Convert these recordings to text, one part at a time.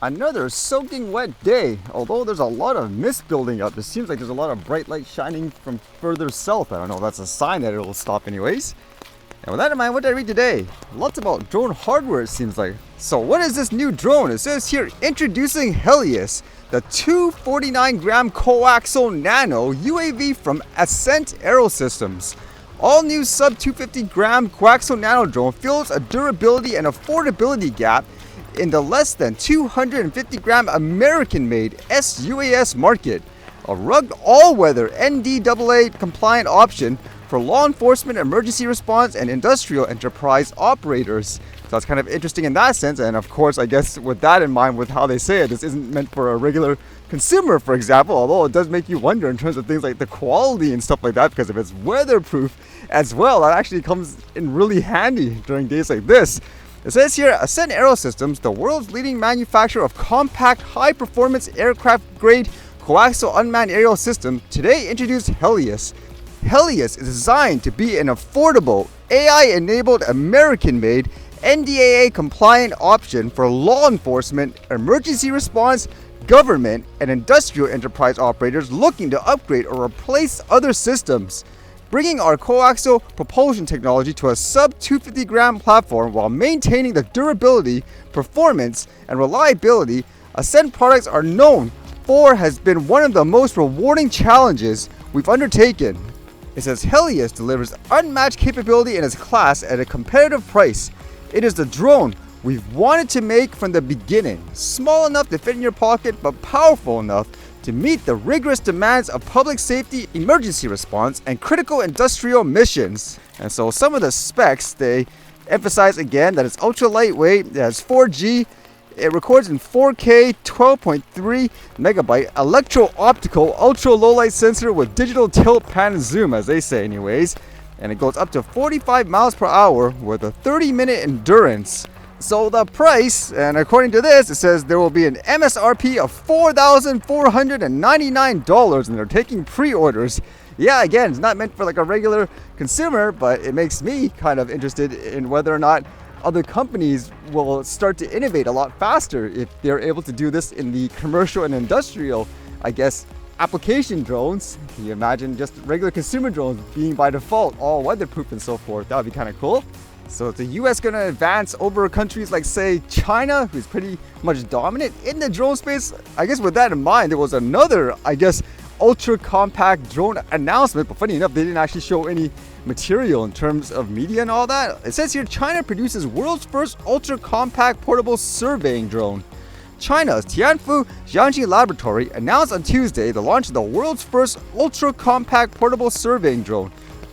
Another soaking wet day. Although there's a lot of mist building up, it seems like there's a lot of bright light shining from further south. I don't know if that's a sign that it'll stop anyways. And with that in mind, what did I read today? Lots about drone hardware, it seems like. So what is this new drone? It says here, introducing Helius, the 249-gram coaxial nano UAV from Ascent Aerosystems. All new sub 250-gram coaxial nano drone fills a durability and affordability gap in the less than 250-gram American-made SUAS market. A rugged all-weather NDAA compliant option for law enforcement, emergency response, and industrial enterprise operators. So that's kind of interesting in that sense, and of course, I guess with that in mind, with how they say it, this isn't meant for a regular consumer, for example, although it does make you wonder in terms of things like the quality and stuff like that, because if it's weatherproof as well, that actually comes in really handy during days like this. It says here, Ascent Aerosystems, the world's leading manufacturer of compact, high-performance aircraft-grade coaxial unmanned aerial system, today introduced Helius. Helius is designed to be an affordable, AI-enabled, American-made, NDAA-compliant option for law enforcement, emergency response, government, and industrial enterprise operators looking to upgrade or replace other systems. Bringing our coaxial propulsion technology to a sub 250-gram platform while maintaining the durability, performance, and reliability Ascent products are known for has been one of the most rewarding challenges we've undertaken. It says Helius delivers unmatched capability in its class at a competitive price. It is the drone we've wanted to make from the beginning, small enough to fit in your pocket but powerful enough to meet the rigorous demands of public safety, emergency response, and critical industrial missions. And so some of the specs, they emphasize again that it's ultra lightweight, it has 4G, it records in 4K, 12.3 megabyte, electro-optical, ultra low light sensor with digital tilt, pan, and zoom, as they say anyways. And it goes up to 45 miles per hour with a 30-minute endurance. So the price, and according to this, it says there will be an MSRP of $4,499, and they're taking pre-orders. Yeah, again, it's not meant for like a regular consumer, but it makes me kind of interested in whether or not other companies will start to innovate a lot faster if they're able to do this in the commercial and industrial, I guess, application drones. Can you imagine just regular consumer drones being by default all weatherproof and so forth? That would be kind of cool. So is the US going to advance over countries like, say, China, who's pretty much dominant in the drone space? I guess with that in mind, there was another, I guess, ultra compact drone announcement, but funny enough, they didn't actually show any material in terms of media and all that. It says here, China produces world's first ultra compact portable surveying drone. China's Tianfu Jiangxi Laboratory announced on Tuesday the launch of the world's first ultra compact portable surveying drone,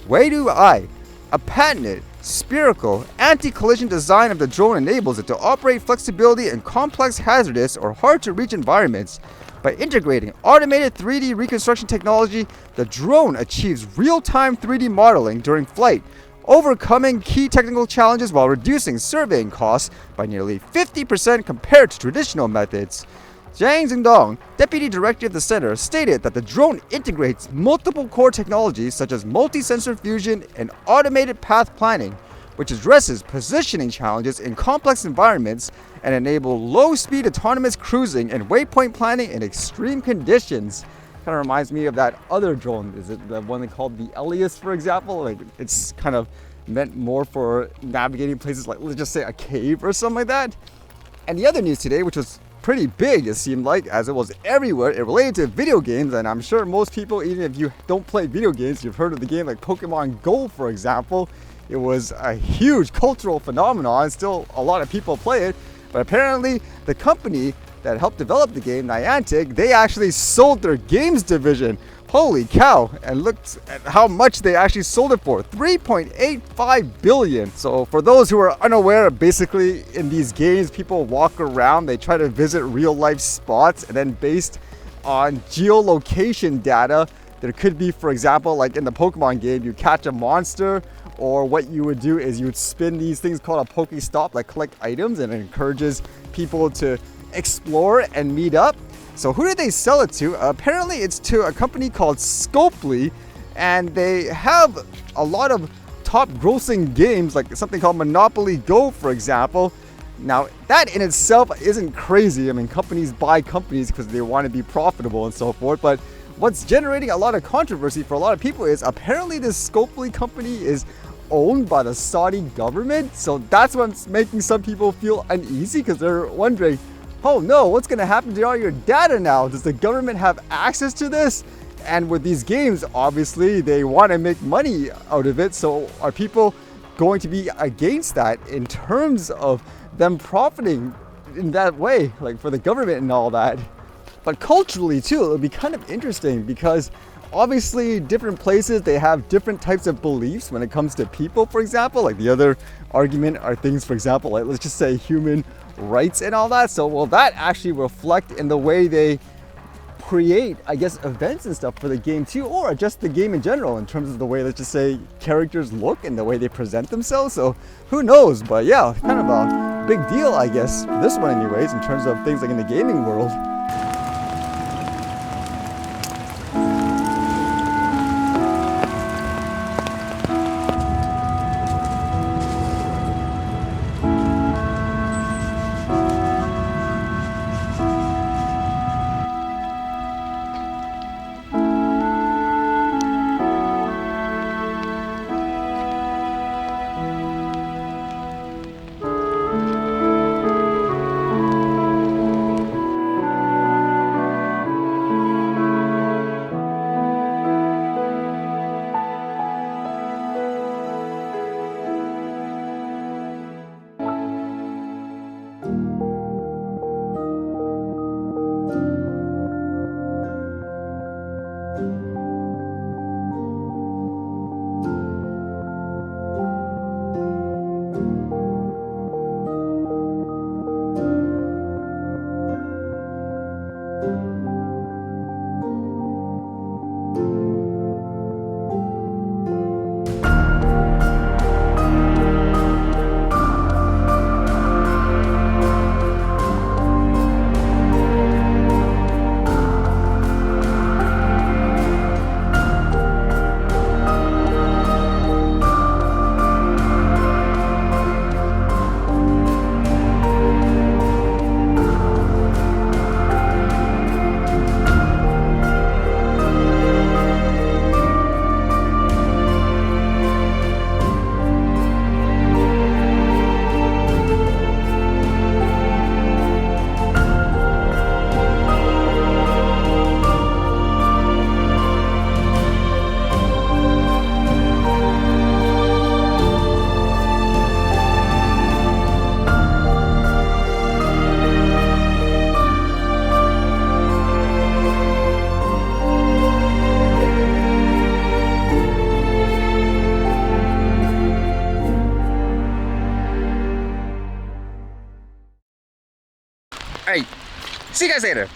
Weidu I. A patented, spherical, anti-collision design of the drone enables it to operate flexibility in complex, hazardous, or hard-to-reach environments. By integrating automated 3D reconstruction technology, the drone achieves real-time 3D modeling during flight, overcoming key technical challenges while reducing surveying costs by nearly 50% compared to traditional methods. Zhang Zingdong, deputy director of the center, stated that the drone integrates multiple core technologies such as multi-sensor fusion and automated path planning, which addresses positioning challenges in complex environments and enable low-speed autonomous cruising and waypoint planning in extreme conditions. Kind of reminds me of that other drone. Is it the one they called the Helius, for example? Like, it's kind of meant more for navigating places like, let's just say, a cave or something like that. And the other news today, which was pretty big, it seemed like, as it was everywhere, it related to video games, and I'm sure most people, even if you don't play video games, you've heard of the game like Pokémon Go, for example. It was a huge cultural phenomenon. Still a lot of people play it, but apparently the company that helped develop the game, Niantic, they actually sold their games division. Holy cow. And looked at how much they actually sold it for, 3.85 billion. So for those who are unaware, basically in these games, people walk around, they try to visit real life spots, and then based on geolocation data, there could be, for example, like in the Pokemon game, you catch a monster, or what you would do is you would spin these things called a Pokestop, like collect items, and it encourages people to explore and meet up. So who did they sell it to? Apparently it's to a company called Scopely, and they have a lot of top grossing games, like something called Monopoly Go, for example. Now, that in itself isn't crazy. I mean, companies buy companies because they want to be profitable and so forth. But what's generating a lot of controversy for a lot of people is apparently this Scopely company is owned by the Saudi government. So that's what's making some people feel uneasy, because they're wondering, oh no, what's going to happen to all your data now? Does the government have access to this? And with these games, obviously, they want to make money out of it. So are people going to be against that in terms of them profiting in that way, like for the government and all that? But culturally too, it'll be kind of interesting, because obviously different places, they have different types of beliefs when it comes to people, for example. Like the other argument are things, for example, like let's just say human rights and all that. So will that actually reflect in the way they create, I guess, events and stuff for the game too, or just the game in general in terms of the way, let's just say, characters look and the way they present themselves? So who knows? But yeah, kind of a big deal, I guess, for this one anyways, in terms of things like in the gaming world. Alright, see you guys later.